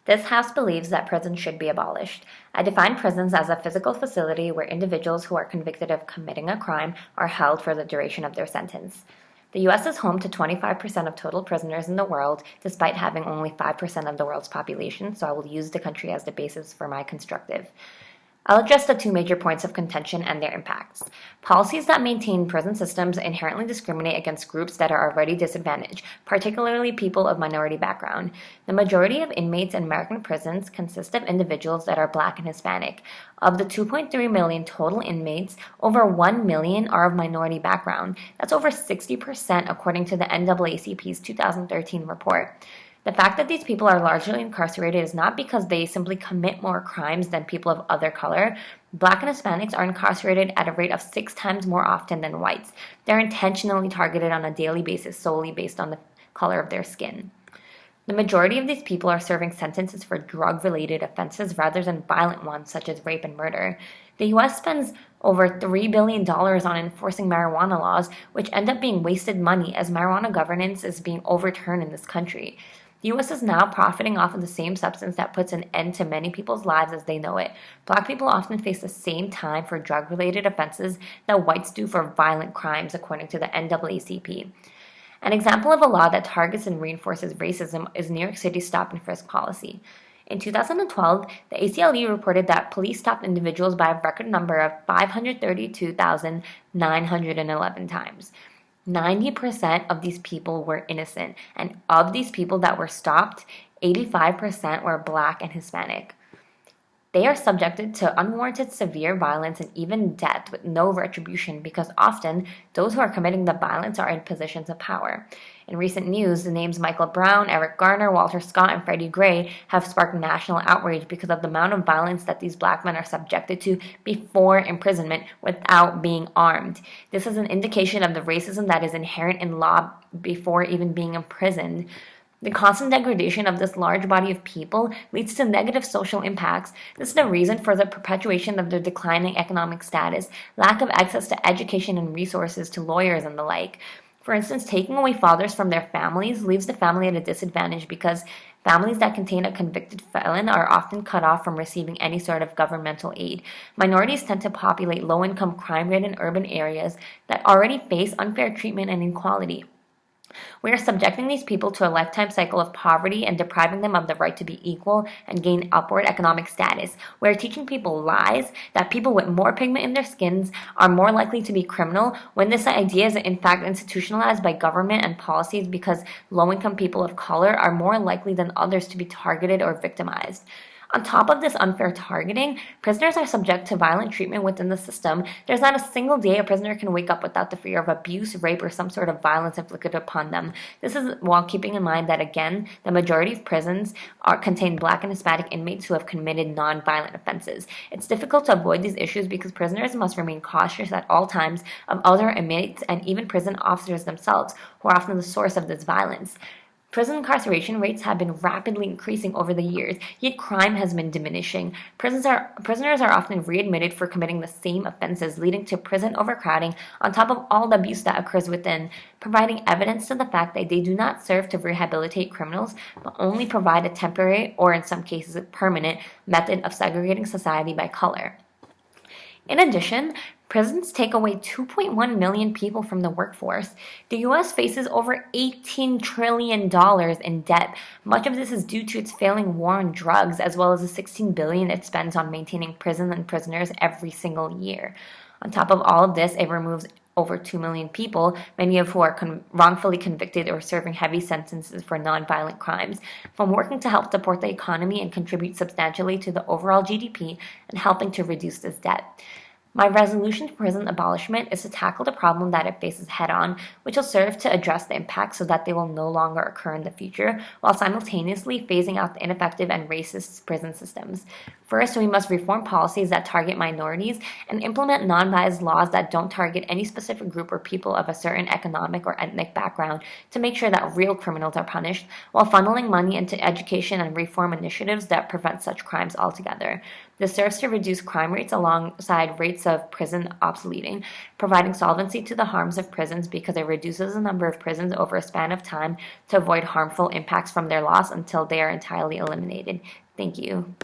This House believes that prisons should be abolished. I define prisons as a physical facility where individuals who are convicted of committing a crime are held for the duration of their sentence. The U.S. is home to 25% of total prisoners in the world, despite having only 5% of the world's population, so I will use the country as the basis for my constructive. I'll address the two major points of contention and their impacts. Policies that maintain prison systems inherently discriminate against groups that are already disadvantaged, particularly people of minority background. The majority of inmates in American prisons consist of individuals that are Black and Hispanic. Of the 2.3 million total inmates, over 1 million are of minority background. That's over 60% according to the NAACP's 2013 report. The fact that these people are largely incarcerated is not because they simply commit more crimes than people of other color. Black and Hispanics are incarcerated at a rate of 6 times more often than whites. They're intentionally targeted on a daily basis solely based on the color of their skin. The majority of these people are serving sentences for drug-related offenses rather than violent ones such as rape and murder. The U.S. spends over $3 billion on enforcing marijuana laws, which end up being wasted money as marijuana governance is being overturned in this country. The U.S. is now profiting off of the same substance that puts an end to many people's lives as they know it. Black people often face the same time for drug-related offenses that whites do for violent crimes, according to the NAACP. An example of a law that targets and reinforces racism is New York City's stop and frisk policy. In 2012, the ACLU reported that police stopped individuals by a record number of 532,911 times. 90% of these people were innocent, and of these people that were stopped, 85% were Black and Hispanic. They are subjected to unwarranted severe violence and even death with no retribution because often those who are committing the violence are in positions of power. In recent news, the names Michael Brown, Eric Garner, Walter Scott, and Freddie Gray have sparked national outrage because of the amount of violence that these Black men are subjected to before imprisonment without being armed. This is an indication of the racism that is inherent in law before even being imprisoned. The constant degradation of this large body of people leads to negative social impacts. This is the reason for the perpetuation of their declining economic status, lack of access to education and resources to lawyers and the like. For instance, taking away fathers from their families leaves the family at a disadvantage because families that contain a convicted felon are often cut off from receiving any sort of governmental aid. Minorities tend to populate low-income, crime-ridden urban areas that already face unfair treatment and inequality. We are subjecting these people to a lifetime cycle of poverty and depriving them of the right to be equal and gain upward economic status. We are teaching people lies that people with more pigment in their skins are more likely to be criminal when this idea is in fact institutionalized by government and policies because low-income people of color are more likely than others to be targeted or victimized. On top of this unfair targeting, prisoners are subject to violent treatment within the system. There's not a single day a prisoner can wake up without the fear of abuse, rape, or some sort of violence inflicted upon them. This is while keeping in mind that, again, the majority of prisons contain Black and Hispanic inmates who have committed non-violent offenses. It's difficult to avoid these issues because prisoners must remain cautious at all times of other inmates and even prison officers themselves, who are often the source of this violence. Prison incarceration rates have been rapidly increasing over the years, yet crime has been diminishing. Prisoners are often readmitted for committing the same offenses, leading to prison overcrowding on top of all the abuse that occurs within, providing evidence to the fact that they do not serve to rehabilitate criminals, but only provide a temporary, or in some cases a permanent, method of segregating society by color. In addition, prisons take away 2.1 million people from the workforce. The U.S. faces over $18 trillion in debt. Much of this is due to its failing war on drugs, as well as the $16 billion it spends on maintaining prisons and prisoners every single year. On top of all of this, it removes over 2 million people, many of who are wrongfully convicted or serving heavy sentences for nonviolent crimes, from working to help support the economy and contribute substantially to the overall GDP and helping to reduce this debt. My resolution to prison abolishment is to tackle the problem that it faces head-on, which will serve to address the impacts so that they will no longer occur in the future, while simultaneously phasing out the ineffective and racist prison systems. First, we must reform policies that target minorities and implement non-biased laws that don't target any specific group or people of a certain economic or ethnic background to make sure that real criminals are punished, while funneling money into education and reform initiatives that prevent such crimes altogether. This serves to reduce crime rates alongside rates of prison obsoleting, providing solvency to the harms of prisons because it reduces the number of prisons over a span of time to avoid harmful impacts from their loss until they are entirely eliminated. Thank you.